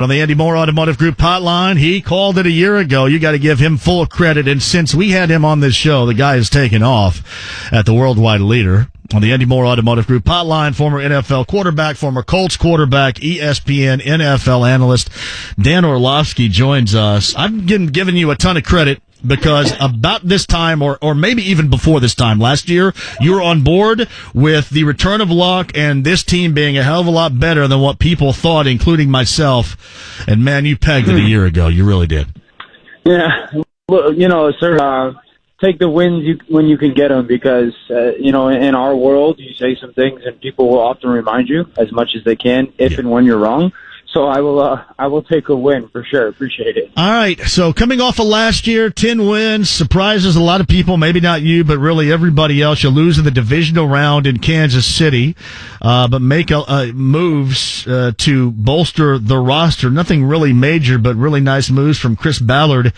On the Andy Moore Automotive Group hotline, he called it a year ago. You got to give him full credit. And since we had him on this show, the guy has taken off at the worldwide leader. On the Andy Moore Automotive Group hotline, former NFL quarterback, former Colts quarterback, ESPN NFL analyst, Dan Orlovsky joins us. I've been giving you a ton of credit because about this time, or maybe even before this time last year, you were on board with the return of Luck and this team being a hell of a lot better than what people thought, including myself. And, man, you pegged it a year ago. You really did. Yeah. Well, sir, take the wins when you can get them because, in our world, you say some things and people will often remind you as much as they can if and when you're wrong. So I will take a win for sure. Appreciate it. All right. So coming off of last year, 10 wins, surprises a lot of people, maybe not you, but really everybody else. You lose in the divisional round in Kansas City, but make moves to bolster the roster. Nothing really major, but really nice moves from Chris Ballard.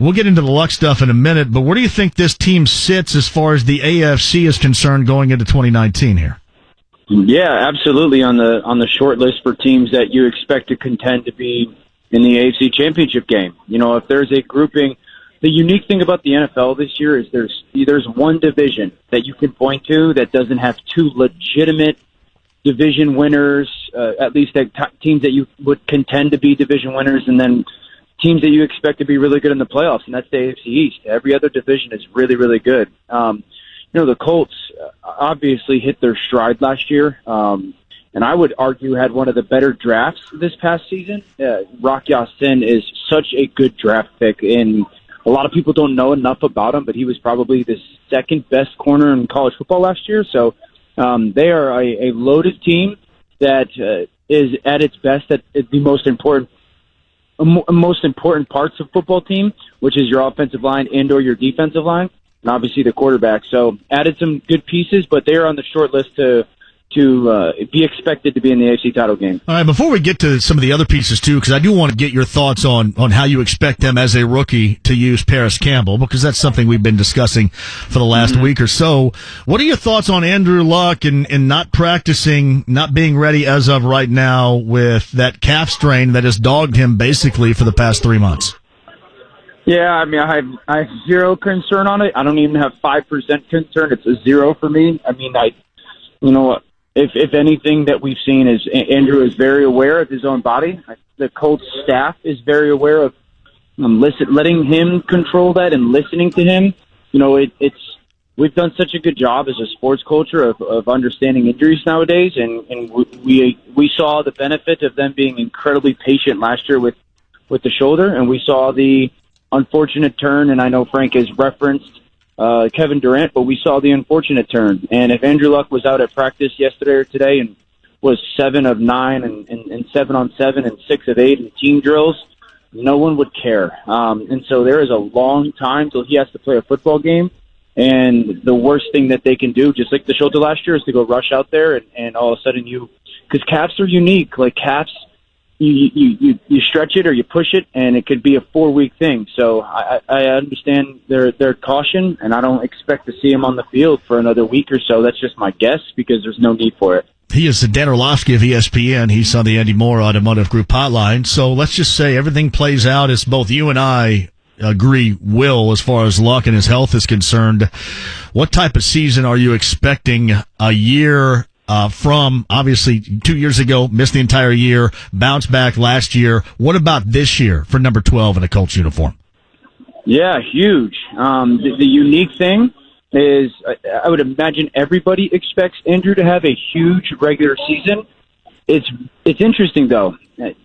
We'll get into the Luck stuff in a minute, but where do you think this team sits as far as the AFC is concerned going into 2019 here? Yeah, absolutely. On the short list for teams that you expect to contend to be in the AFC Championship game. If there's a grouping, the unique thing about the NFL this year is there's one division that you can point to that doesn't have two legitimate division winners, at least teams that you would contend to be division winners, and then teams that you expect to be really good in the playoffs, and that's the AFC East. Every other division is really, really good. The Colts obviously hit their stride last year, and I would argue had one of the better drafts this past season. Rock Ya-Sin is such a good draft pick, and a lot of people don't know enough about him, but he was probably the second best corner in college football last year. So they are a loaded team that is at its best at the most important parts of football team, which is your offensive line and or your defensive line. And obviously the quarterback. So added some good pieces, but they are on the short list to be expected to be in the AFC title game. All right, before we get to some of the other pieces, too, because I do want to get your thoughts on how you expect them as a rookie to use Paris Campbell, because that's something we've been discussing for the last week or so. What are your thoughts on Andrew Luck and not practicing, not being ready as of right now with that calf strain that has dogged him basically for the past 3 months? Yeah, I mean, I have zero concern on it. I don't even have 5% concern. It's a zero for me. I mean, if anything that we've seen is Andrew is very aware of his own body. The Colts staff is very aware of letting him control that and listening to him. We've done such a good job as a sports culture of understanding injuries nowadays, and we saw the benefit of them being incredibly patient last year with the shoulder, and we saw the unfortunate turn, and I know Frank has referenced Kevin Durant, but we saw the unfortunate turn. And if Andrew Luck was out at practice yesterday or today and was 7 of 9 and 7 on 7 and 6 of 8 in team drills, no one would care. And so there is a long time till he has to play a football game. And the worst thing that they can do, just like the shoulder last year, is to go rush out there and all of a sudden because calves are unique. Like calves, you stretch it or you push it, and it could be a 4-week thing. So I understand their caution, and I don't expect to see him on the field for another week or so. That's just my guess because there's no need for it. He is the Dan Orlovsky of ESPN. He's on the Andy Moore Automotive Group hotline. So let's just say everything plays out as both you and I agree will as far as Luck and his health is concerned. What type of season are you expecting a year from, obviously, 2 years ago, missed the entire year, bounced back last year. What about this year for number 12 in a Colts uniform? Yeah, huge. The unique thing is I would imagine everybody expects Andrew to have a huge regular season. It's interesting, though,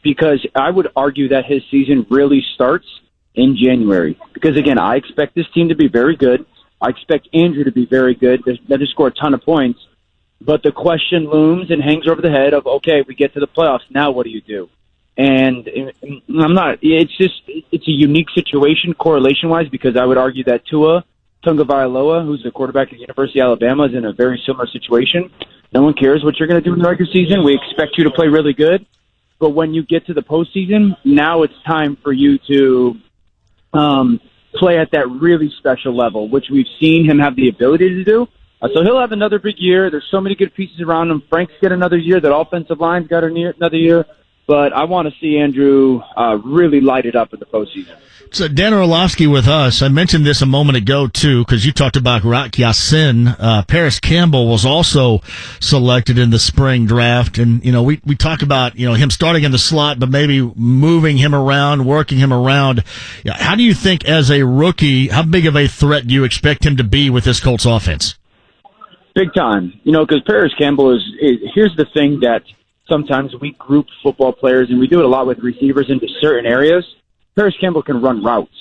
because I would argue that his season really starts in January. Because, again, I expect this team to be very good. I expect Andrew to be very good. They're to score a ton of points. But the question looms and hangs over the head of, okay, we get to the playoffs. Now what do you do? And it's a unique situation correlation-wise because I would argue that Tua Tagovailoa, who's the quarterback at the University of Alabama, is in a very similar situation. No one cares what you're going to do in the regular season. We expect you to play really good. But when you get to the postseason, now it's time for you to play at that really special level, which we've seen him have the ability to do. So he'll have another big year. There's so many good pieces around him. Frank's got another year. That offensive line's got another year. but I want to see Andrew really light it up in the postseason. So Dan Orlovsky with us. I mentioned this a moment ago, too, because you talked about Rak Yassin. Paris Campbell was also selected in the spring draft. And, we talk about, him starting in the slot, but maybe moving him around, working him around. How do you think, as a rookie, how big of a threat do you expect him to be with this Colts offense? Big time. Because Paris Campbell here's the thing that sometimes we group football players, and we do it a lot with receivers into certain areas. Paris Campbell can run routes.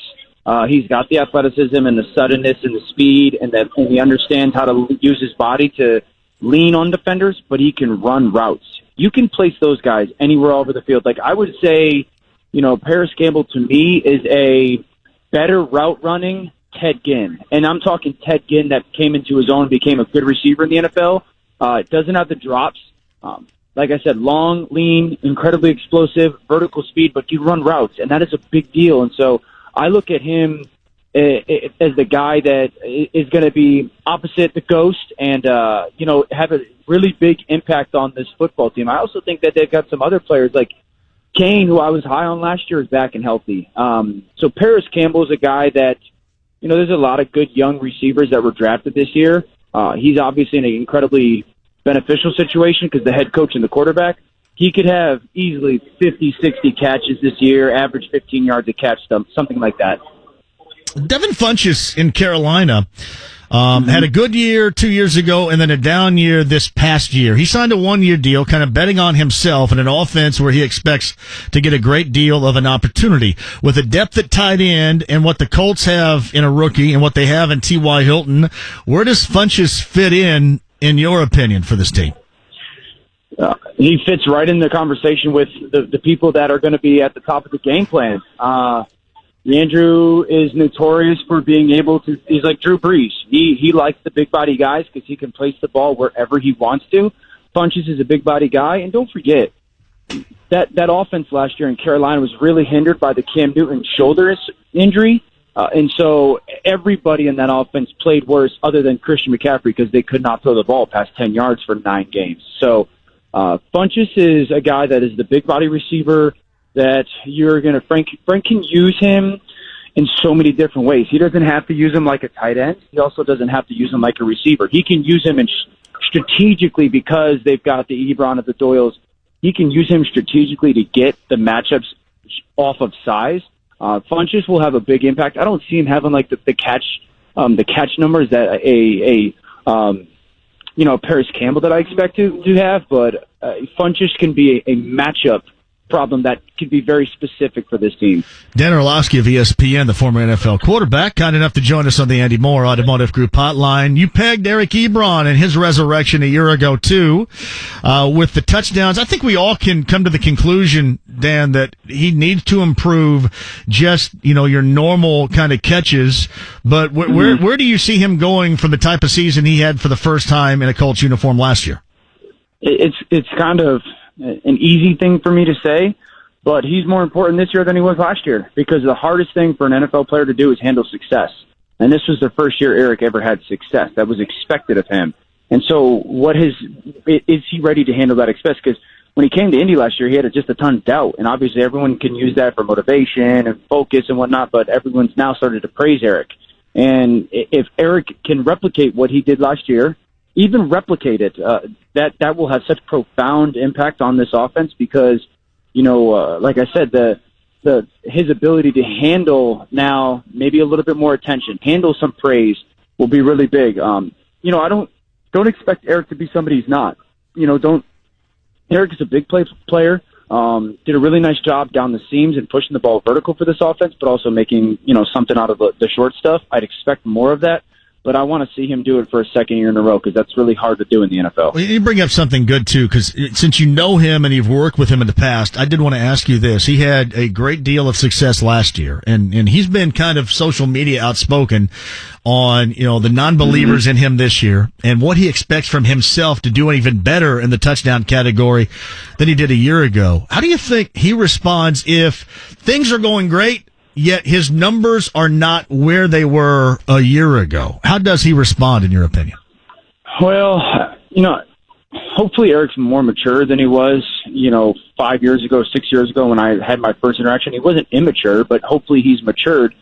He's got the athleticism and the suddenness and the speed, and he understands how to use his body to lean on defenders, but he can run routes. You can place those guys anywhere over the field. Like, I would say, Paris Campbell to me is a better route running Ted Ginn. And I'm talking Ted Ginn that came into his own and became a good receiver in the NFL. Doesn't have the drops. Like I said, long, lean, incredibly explosive, vertical speed, but can run routes, and that is a big deal. And so I look at him as the guy that is going to be opposite the Ghost and, have a really big impact on this football team. I also think that they've got some other players like Kane, who I was high on last year, is back and healthy. So Paris Campbell is a guy that, there's a lot of good young receivers that were drafted this year. He's obviously in an incredibly beneficial situation because the head coach and the quarterback, he could have easily 50, 60 catches this year, average 15 yards a catch, something like that. Devin Funchess in Carolina had a good year 2 years ago and then a down year this past year. He signed a one-year deal, kind of betting on himself in an offense where he expects to get a great deal of an opportunity. With the depth at tight end and what the Colts have in a rookie and what they have in T.Y. Hilton, where does Funchess fit in your opinion, for this team? He fits right in the conversation with the people that are going to be at the top of the game plan. Andrew is notorious for being able to. He's like Drew Brees. He likes the big body guys because he can place the ball wherever he wants to. Funchess is a big body guy, and don't forget that offense last year in Carolina was really hindered by the Cam Newton shoulder injury, and so everybody in that offense played worse, other than Christian McCaffrey, because they could not throw the ball past 10 yards for 9 games. So Funchess is a guy that is the big body receiver that you're going to Frank can use him in so many different ways. He doesn't have to use him like a tight end. He also doesn't have to use him like a receiver. He can use him strategically because they've got the Ebron of the Doyles. He can use him strategically to get the matchups off of size. Funchess will have a big impact. I don't see him having like the catch numbers that Paris Campbell that I expect to have, but Funchess can be a matchup problem that could be very specific for this team. Dan Orlovsky of ESPN, the former NFL quarterback, kind enough to join us on the Andy Moore Automotive Group hotline. You pegged Eric Ebron and his resurrection a year ago, too, with the touchdowns. I think we all can come to the conclusion, Dan, that he needs to improve just, your normal kind of catches. But where do you see him going from the type of season he had for the first time in a Colts uniform last year? It's kind of an easy thing for me to say, but he's more important this year than he was last year, because the hardest thing for an NFL player to do is handle success. And this was the first year Eric ever had success. That was expected of him. And so is he ready to handle that success? Because when he came to Indy last year, he had just a ton of doubt. And obviously everyone can use that for motivation and focus and whatnot, but everyone's now started to praise Eric. And if Eric can replicate what he did last year, even replicate it, that will have such profound impact on this offense because, like I said, his ability to handle now maybe a little bit more attention, handle some praise will be really big. I don't expect Eric to be somebody he's not. Eric is a big player. Did a really nice job down the seams and pushing the ball vertical for this offense, but also making, something out of the short stuff. I'd expect more of that. But I want to see him do it for a second year in a row because that's really hard to do in the NFL. Well, you bring up something good, too, because since you know him and you've worked with him in the past, I did want to ask you this. He had a great deal of success last year, and he's been kind of social media outspoken on, the non-believers in him this year and what he expects from himself to do even better in the touchdown category than he did a year ago. How do you think he responds if things are going great, yet his numbers are not where they were a year ago? How does he respond, in your opinion? Well, hopefully Eric's more mature than he was, 5 years ago, 6 years ago when I had my first interaction. He wasn't immature, but hopefully he's matured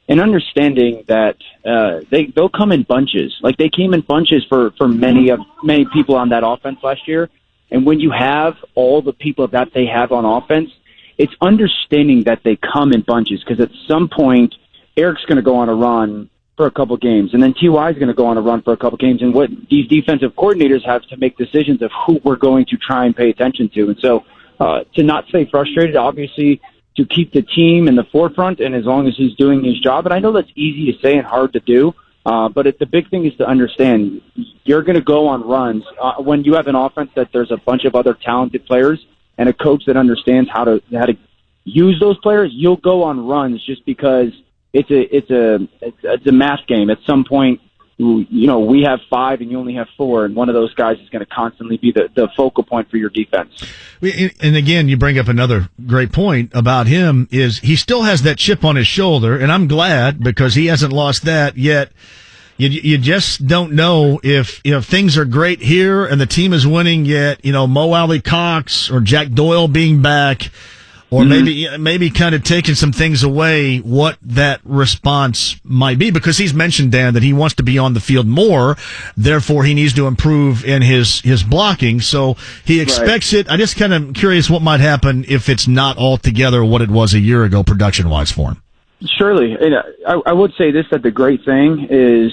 in understanding that they'll come in bunches. Like they came in bunches for many people on that offense last year. And when you have all the people that they have on offense, it's understanding that they come in bunches, because at some point Eric's going to go on a run for a couple games, and then T.Y. is going to go on a run for a couple games, and what these defensive coordinators have to make decisions of who we're going to try and pay attention to. And so to not stay frustrated, obviously, to keep the team in the forefront, and as long as he's doing his job, and I know that's easy to say and hard to do, but the big thing is to understand you're going to go on runs when you have an offense that there's a bunch of other talented players and a coach that understands how to use those players. You'll go on runs just because it's a math game. At some point, we have 5 and you only have 4, and one of those guys is going to constantly be the focal point for your defense. And again, you bring up another great point about him is he still has that chip on his shoulder, and I'm glad because he hasn't lost that yet. You just don't know if things are great here and the team is winning yet, Mo Alley Cox or Jack Doyle being back, or maybe kind of taking some things away, what that response might be, because he's mentioned, Dan, that he wants to be on the field more, therefore he needs to improve in his blocking, so he expects it. I just kind of curious what might happen if it's not altogether what it was a year ago production-wise for him. Surely. I would say this, that the great thing is,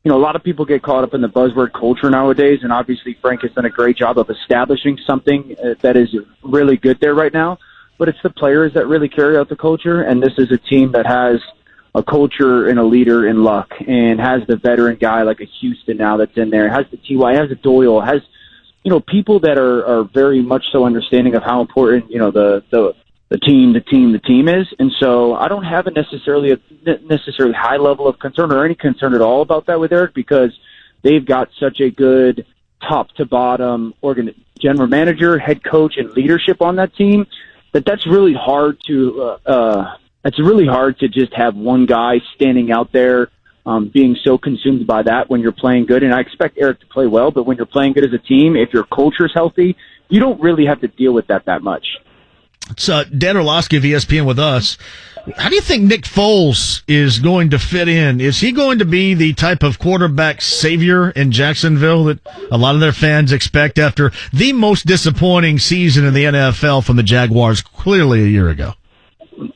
a lot of people get caught up in the buzzword culture nowadays, and obviously Frank has done a great job of establishing something that is really good there right now. But it's the players that really carry out the culture, and this is a team that has a culture and a leader in Luck, and has the veteran guy like a Houston now that's in there, has the T.Y., has the Doyle, has people that are very much so understanding of how important the team is. And so I don't have a necessarily high level of concern or any concern at all about that with Eric, because they've got such a good top to bottom general manager, head coach, and leadership on that team that's really hard to just have one guy standing out there being so consumed by that when you're playing good. And I expect Eric to play well, but when you're playing good as a team, if your culture's healthy, you don't really have to deal with that much. It's Dan Orlovsky of ESPN with us. How do you think Nick Foles is going to fit in? Is he going to be the type of quarterback savior in Jacksonville that a lot of their fans expect after the most disappointing season in the NFL from the Jaguars clearly a year ago?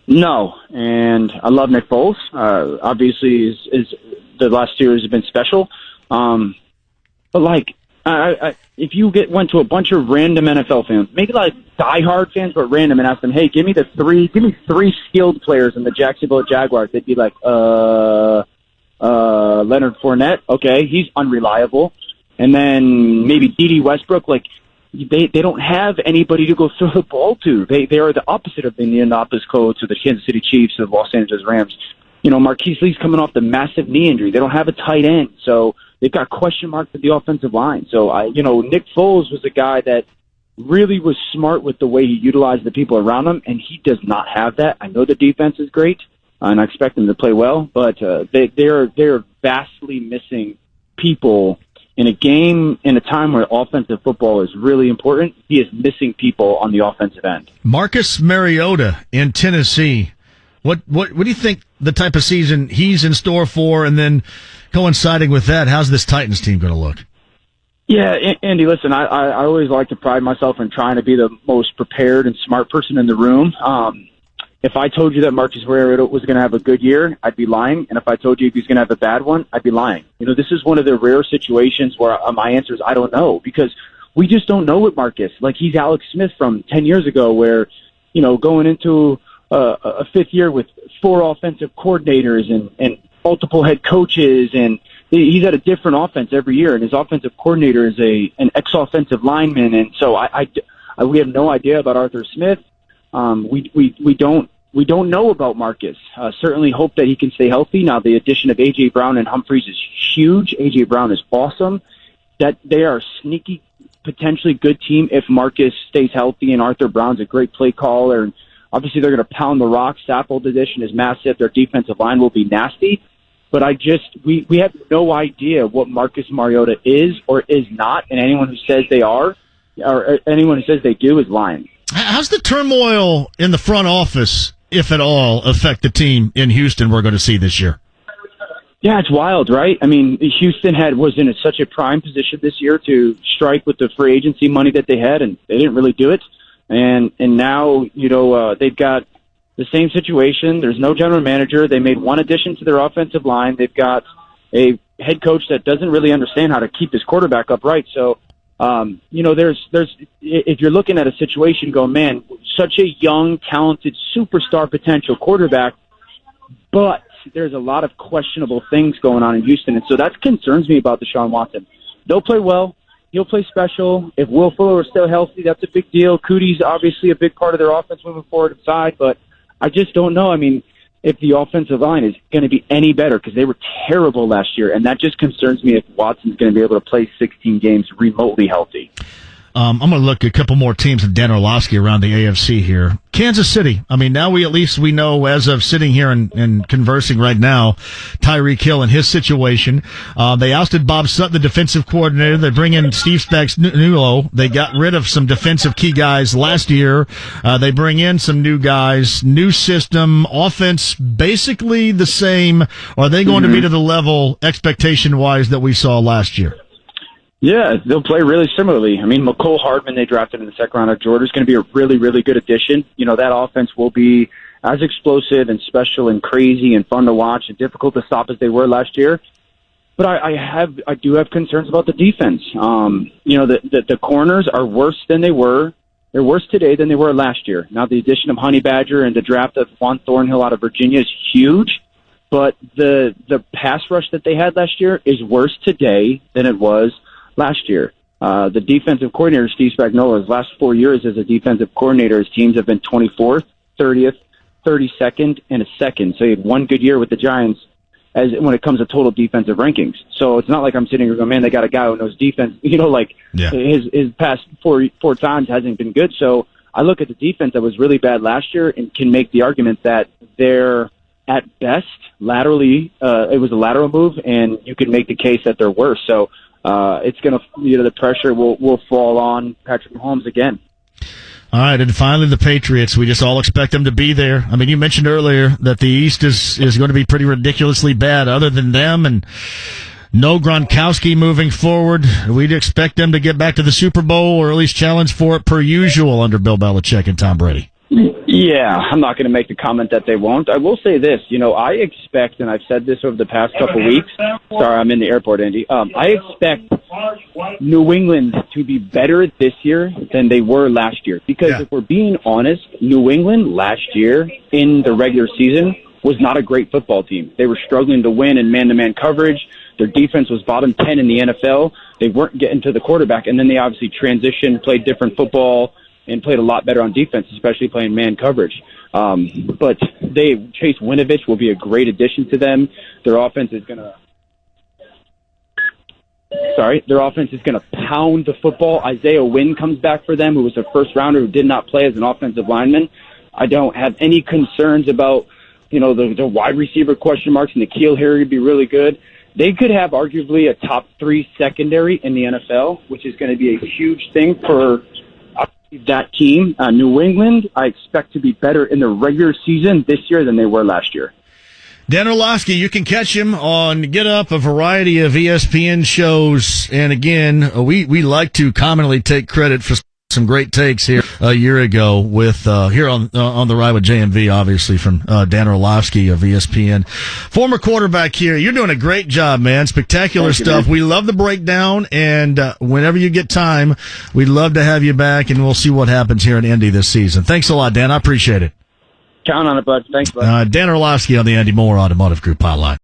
No, and I love Nick Foles. Obviously, is the last 2 years have been special. But if you went to a bunch of random NFL fans, maybe like diehard fans, but random, and asked them, "Hey, give me 3 skilled players in the Jacksonville Jaguars," they'd be like, Leonard Fournette, okay, he's unreliable, and then maybe D.D. Westbrook, they don't have anybody to go throw the ball to. They are the opposite of the Indianapolis Colts or the Kansas City Chiefs or the Los Angeles Rams. Marquise Lee's coming off the massive knee injury. They don't have a tight end, so they've got question marks at the offensive line. So, Nick Foles was a guy that really was smart with the way he utilized the people around him, and he does not have that. I know the defense is great, and I expect them to play well, but they're vastly missing people in a game, in a time where offensive football is really important. He is missing people on the offensive end. Marcus Mariota in Tennessee. What do you think the type of season he's in store for? And then coinciding with that, how's this Titans team going to look? Yeah, Andy, listen, I always like to pride myself in trying to be the most prepared and smart person in the room. If I told you that Marcus Mariota was going to have a good year, I'd be lying. And if I told you he's going to have a bad one, I'd be lying. This is one of the rare situations where my answer is I don't know, because we just don't know with Marcus. He's Alex Smith from 10 years ago where, going into a 5th year with 4 offensive coordinators and multiple head coaches, and he's had a different offense every year, and his offensive coordinator is an ex-offensive lineman, and so we have no idea about Arthur Smith. We don't know about Marcus. Certainly hope that he can stay healthy. Now, the addition of A.J. Brown and Humphreys is huge. A.J. Brown is awesome. That they are a sneaky, potentially good team if Marcus stays healthy, and Arthur Brown's a great play caller, and obviously they're going to pound the rock. Saffold addition is massive. Their defensive line will be nasty. But we have no idea what Marcus Mariota is or is not, and anyone who says they are or anyone who says they do is lying. How's the turmoil in the front office, if at all, affect the team in Houston we're going to see this year? Yeah, it's wild, right? I mean, Houston was in such a prime position this year to strike with the free agency money that they had, and they didn't really do it. And now, they've got the same situation. There's no general manager. They made one addition to their offensive line. They've got a head coach that doesn't really understand how to keep his quarterback upright. So, there's if you're looking at a situation going, man, such a young, talented, superstar potential quarterback, but there's a lot of questionable things going on in Houston. And so that concerns me about Deshaun Watson. They'll play well. He'll play special. If Will Fuller is still healthy, that's a big deal. Cootie's obviously a big part of their offense moving forward inside, but I just don't know. I mean, if the offensive line is going to be any better, because they were terrible last year, and that just concerns me if Watson's going to be able to play 16 games remotely healthy. I'm going to look at a couple more teams of Dan Orlovsky around the AFC here. Kansas City. I mean, now we know, as of sitting here and conversing right now, Tyreek Hill and his situation. They ousted Bob Sutton, the defensive coordinator. They bring in Steve Spagnuolo. They got rid of some defensive key guys last year. They bring in some new guys, new system, offense basically the same. Are they going to be to the level expectation-wise that we saw last year? Yeah, they'll play really similarly. I mean, McCole Hardman, they drafted in the second round of Georgia, is going to be a really, really good addition. That offense will be as explosive and special and crazy and fun to watch and difficult to stop as they were last year. But I do have concerns about the defense. The corners are worse than they were. They're worse today than they were last year. Now, the addition of Honey Badger and the draft of Juan Thornhill out of Virginia is huge. But the pass rush that they had last year is worse today than it was last year. The defensive coordinator, Steve Spagnuolo, his last 4 years as a defensive coordinator, his teams have been 24th, 30th, 32nd, and a second. So he had one good year with the Giants when it comes to total defensive rankings. So it's not like I'm sitting here going, man, they got a guy who knows defense. His past four times hasn't been good. So I look at the defense that was really bad last year and can make the argument that they're at best laterally. It was a lateral move, and you can make the case that they're worse. So it's going to, the pressure will fall on Patrick Mahomes again. All right, and finally the Patriots. We just all expect them to be there. I mean, you mentioned earlier that the East is going to be pretty ridiculously bad. Other than them and no Gronkowski moving forward, we'd expect them to get back to the Super Bowl or at least challenge for it per usual under Bill Belichick and Tom Brady. Yeah, I'm not going to make the comment that they won't. I will say this, I expect, and I've said this over the past couple weeks. Sorry, I'm in the airport, Andy. I expect New England to be better this year than they were last year. Because if we're being honest, New England last year in the regular season was not a great football team. They were struggling to win in man-to-man coverage. Their defense was bottom 10 in the NFL. They weren't getting to the quarterback. And then they obviously transitioned, played different football, and played a lot better on defense, especially playing man coverage. But Chase Winovich will be a great addition to them. Their offense is going to pound the football. Isaiah Wynn comes back for them, who was a first rounder who did not play as an offensive lineman. I don't have any concerns about, the wide receiver question marks, and N'Keal Harry would be really good. They could have arguably a top 3 secondary in the NFL, which is going to be a huge thing for that team. New England, I expect to be better in the regular season this year than they were last year. Dan Orlovsky, you can catch him on Get Up, a variety of ESPN shows. And again, we like to commonly take credit for some great takes here a year ago with here on the ride with JMV, obviously from Dan Orlovsky of ESPN, former quarterback here. You're doing a great job, man. Spectacular stuff. We love the breakdown, and whenever you get time, we'd love to have you back, and we'll see what happens here in Indy this season. Thanks a lot, Dan. I appreciate it. Count on it, bud. Thanks, bud. Dan Orlovsky on the Andy Moore Automotive Group hotline.